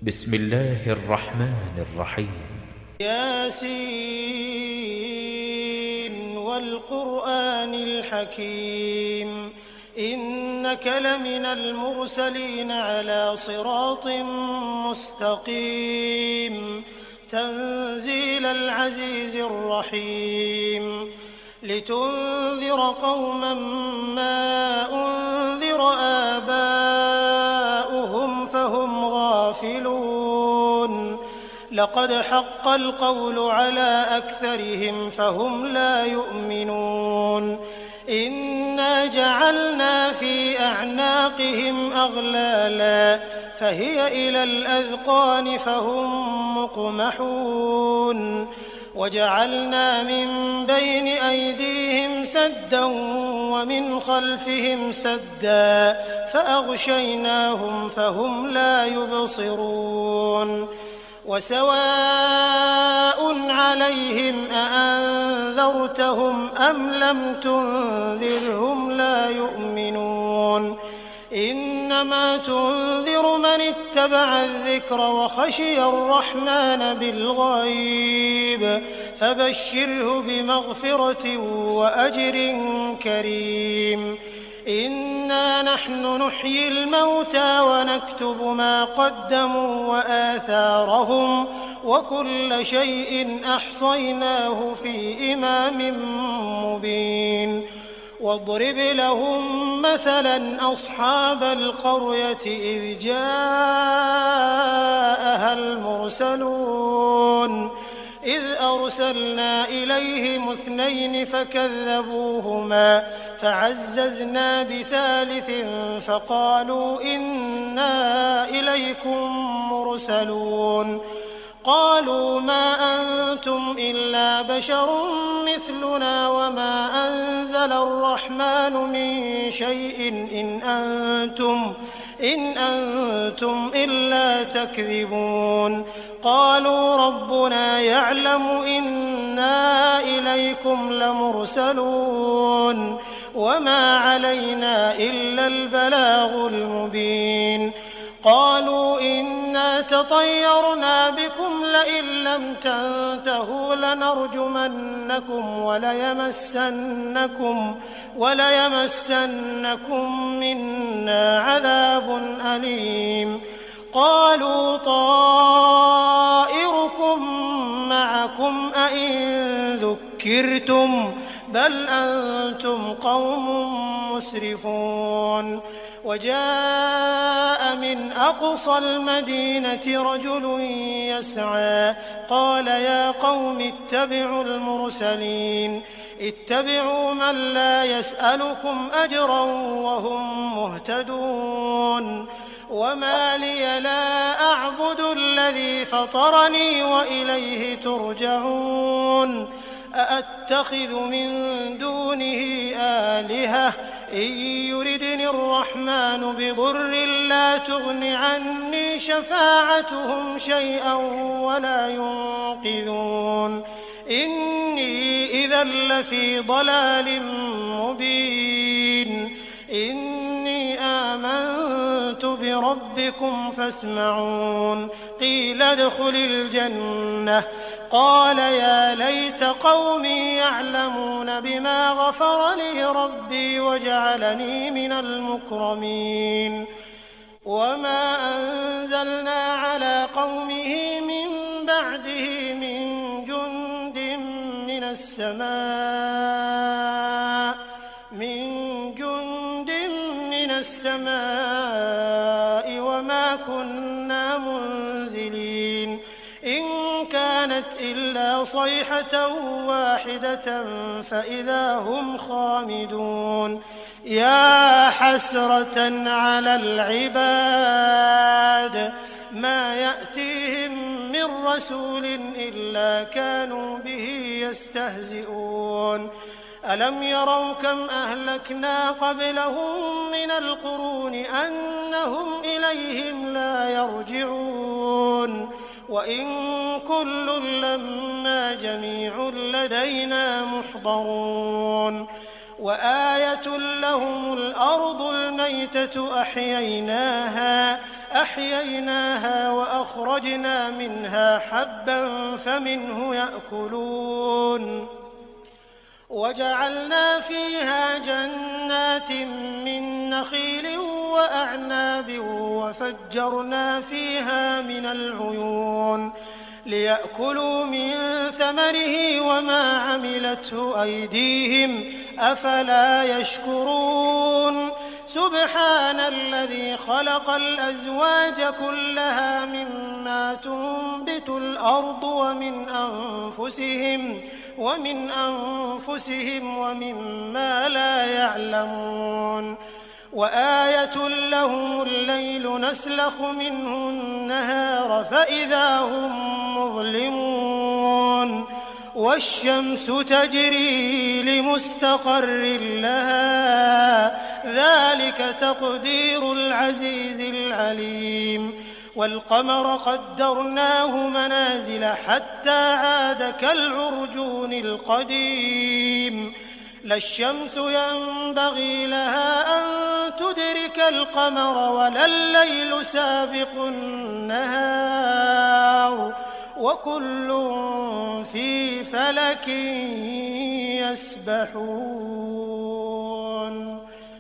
بسم الله الرحمن الرحيم. ياسين والقرآن الحكيم إنك لمن المرسلين على صراط مستقيم تنزيل العزيز الرحيم لتنذر قوما ما أنذر آباؤهم فهم غافلون لقد حق القول على أكثرهم فهم لا يؤمنون إنا جعلنا في أعناقهم أغلالا فهي إلى الأذقان فهم مقمحون وجعلنا من بين أيديهم سدا ومن خلفهم سدا فأغشيناهم فهم لا يبصرون وسواء عليهم أأنذرتهم أم لم تنذرهم لا يؤمنون إنما تنذر من اتبع الذكر وخشي الرحمن بالغيب فبشره بمغفرة وأجر كريم إنا نحن نحيي الموتى ونكتب ما قدموا وآثارهم وكل شيء أحصيناه في إمام مبين واضرب لهم مثلا أصحاب القرية إذ جاءها المرسلون إذ أرسلنا إليهم 2 فكذبوهما فعززنا بثالث فقالوا إنا إليكم مرسلون قالوا ما أنتم إلا بشر مثلنا وما أنزل الرحمن من شيء إن أنتم إلا تكذبون قالوا ربنا يعلم إنا إليكم لمرسلون وما علينا إلا البلاغ المبين قالوا إنا تطيرنا بكم لئن لم تنتهوا لنرجمنكم وليمسنكم منا عذاب أليم قالوا طائركم معكم أئن ذكرتم بل أنتم قوم مسرفون وجاء من أقصى المدينة رجل يسعى قال يا قوم اتبعوا المرسلين اتبعوا من لا يسألكم أجرا وهم مهتدون وما لي لا أعبد الذي فطرني وإليه ترجعون أأتخذ من دونه آلهة إن يردني الرحمن بضر لا تغن عني شفاعتهم شيئا ولا ينقذون إني إذا لفي ضلال مبين إني آمنت بربكم فاسمعون قيل ادخل الجنة قال يا ليت قومي يعلمون بما غفر لي ربي وجعلني من المكرمين وما أنزلنا على قومه من بعده من جند من السماء وما كنا منزلين إن كانت إلا صيحة واحدة فإذا هم خامدون يا حسرة على العباد ما يأتيهم من رسول إلا كانوا به يستهزئون ألم يروا كم أهلكنا قبلهم من القرون أنهم إليهم لا يرجعون وإن كل لما جميع لدينا محضرون وآية لهم الأرض الميتة أحييناها فأخرجنا منها حبا فمنه يأكلون وجعلنا فيها جنات من نخيل وأعناب وفجرنا فيها من العيون ليأكلوا من ثمره وما عملته أيديهم أفلا يشكرون سبحان الذي خلق الأزواج كلها مما تنبت الأرض ومن أنفسهم ومما لا يعلمون وآية لهم الليل نسلخ منه النهار فإذا هم مظلمون والشمس تجري لمستقر لها ذلك تقدير العزيز العليم والقمر قدرناه منازل حتى عاد كالعرجون القديم لا الشمس ينبغي لها أن تدرك القمر ولا الليل سابق النهار وكل في فلك يسبحون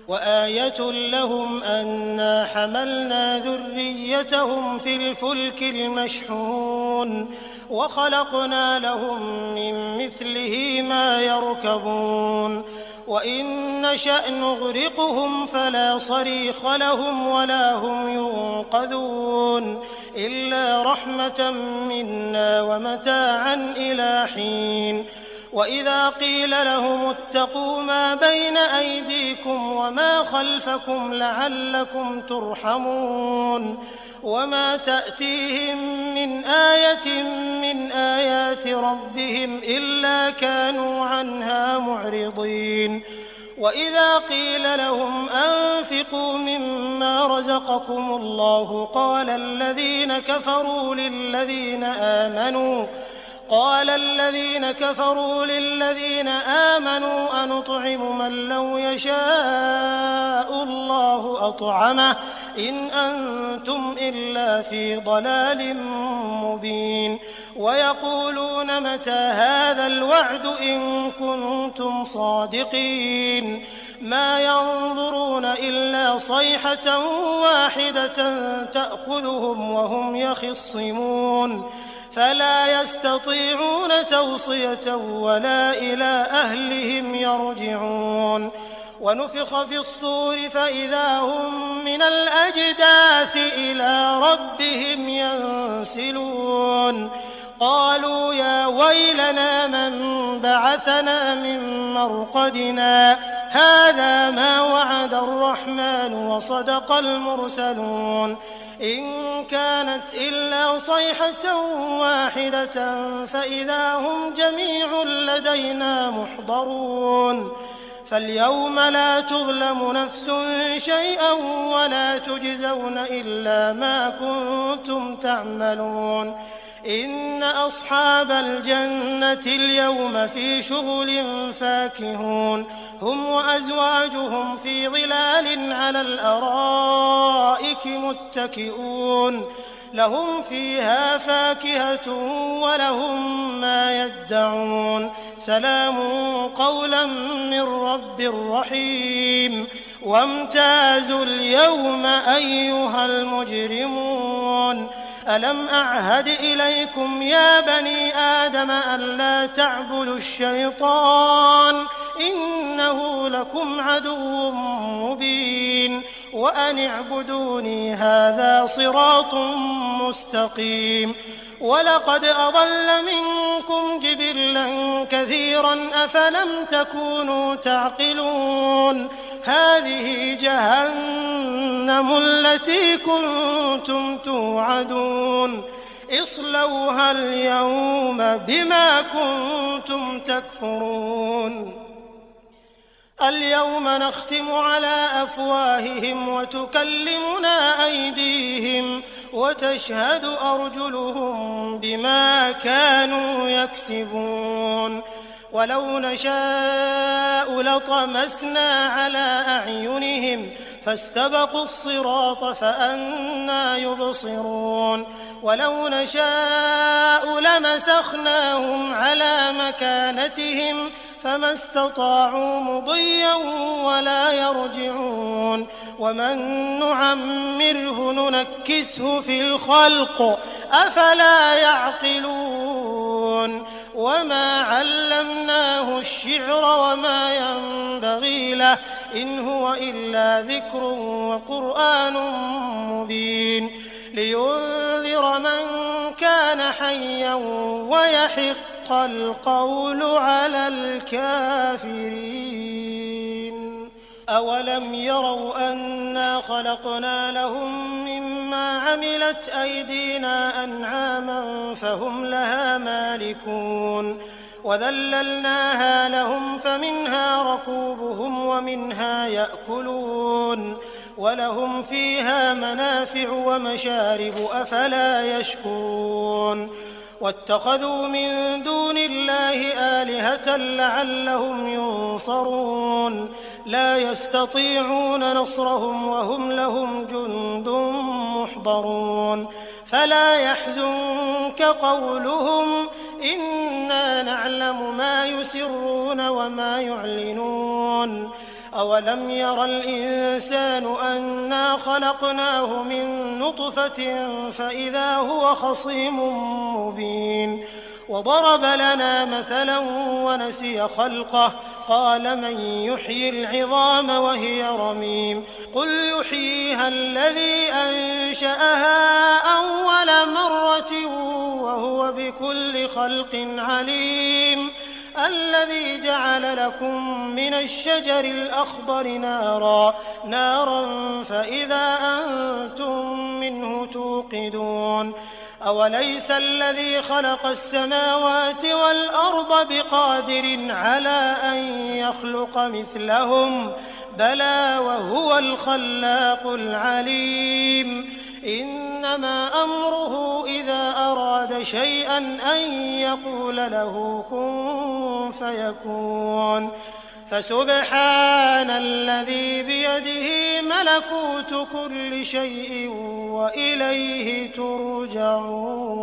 وآية لهم أنا حملنا ذريتهم في الفلك المشحون وخلقنا لهم من مثله ما يركبون وإن نشأ نغرقهم فلا صريخ لهم ولا هم ينقذون إلا رحمة منا ومتاعا إلى حين وإذا قيل لهم اتقوا ما بين أيديكم وما خلفكم لعلكم ترحمون وما تأتيهم من آية من آيات ربهم إلا كانوا عنها معرضين وإذا قيل لهم أنفقوا مما رزقكم الله قال الذين كفروا للذين آمنوا أنطعم من لو يشاء الله أطعمه إن أنتم إلا في ضلال مبين ويقولون متى هذا الوعد إن كنتم صادقين ما ينظرون إلا صيحة واحدة تأخذهم وهم يخصمون فلا يستطيعون توصية ولا إلى أهلهم يرجعون ونفخ في الصور فإذا هم من الأجداث إلى ربهم ينسلون قالوا يا ويلنا من بعثنا من مرقدنا هذا ما وعد الرحمن وصدق المرسلون إن كانت إلا صيحة واحدة فإذا هم جميع لدينا محضرون فاليوم لا تظلم نفس شيئا ولا تجزون إلا ما كنتم تعملون إن أصحاب الجنة اليوم في شغل فاكهون هم وأزواجهم في ظلال على الأرائك متكئون لهم فيها فاكهة ولهم ما يدعون سلام قولا من رب رحيم وامتازوا اليوم أيها المجرمون ألم أعهد إليكم يا بني آدم ألا تعبدوا الشيطان إنه لكم عدو مبين وأن اعبدوني هذا صراط مستقيم ولقد أضل منكم جبلا كثيرا أفلم تكونوا تعقلون هذه جهنم التي كنتم توعدون اصلوها اليوم بما كنتم تكفرون اليوم نختم على أفواههم وتكلمنا أيديهم وتشهد أرجلهم بما كانوا يكسبون ولو نشاء لطمسنا على أعينهم فاستبقوا الصراط فأنى يبصرون ولو نشاء لمسخناهم على مكانتهم فما استطاعوا مضيا ولا يرجعون ومن نعمره ننكسه في الخلق أفلا يعقلون وما علمناه الشعر وما ينبغي له إن هو إلا ذكر وقرآن مبين لينذر من كان حيا ويحق القول على الكافرين أولم يروا أنا خلقنا لهم مما عملت أيدينا أنعاما فهم لها مالكون وذللناها لهم فمنها ركوبهم ومنها يأكلون ولهم فيها منافع ومشارب أفلا يشكرون واتخذوا من دون الله آلهة لعلهم ينصرون لا يستطيعون نصرهم وهم لهم جند محضرون فلا يحزنك قولهم إنا نعلم ما يسرون وما يعلنون أولم ير الإنسان أنا خلقناه من نطفة فإذا هو خصيم مبين وضرب لنا مثلا ونسي خلقه قال من يحيي العظام وهي رميم قل يحييها الذي أنشأها أول مرة وهو بكل خلق عليم الذي جعل لكم من الشجر الأخضر نارا فإذا أنتم منه توقدون أوليس الذي خلق السماوات والأرض بقادر على أن يخلق مثلهم بلى وهو الخلاق العليم إنما أمره إذا أراد شيئا أن يقول له كن فيكون فسبحان الذي بيده ملكوت كل شيء وإليه ترجعون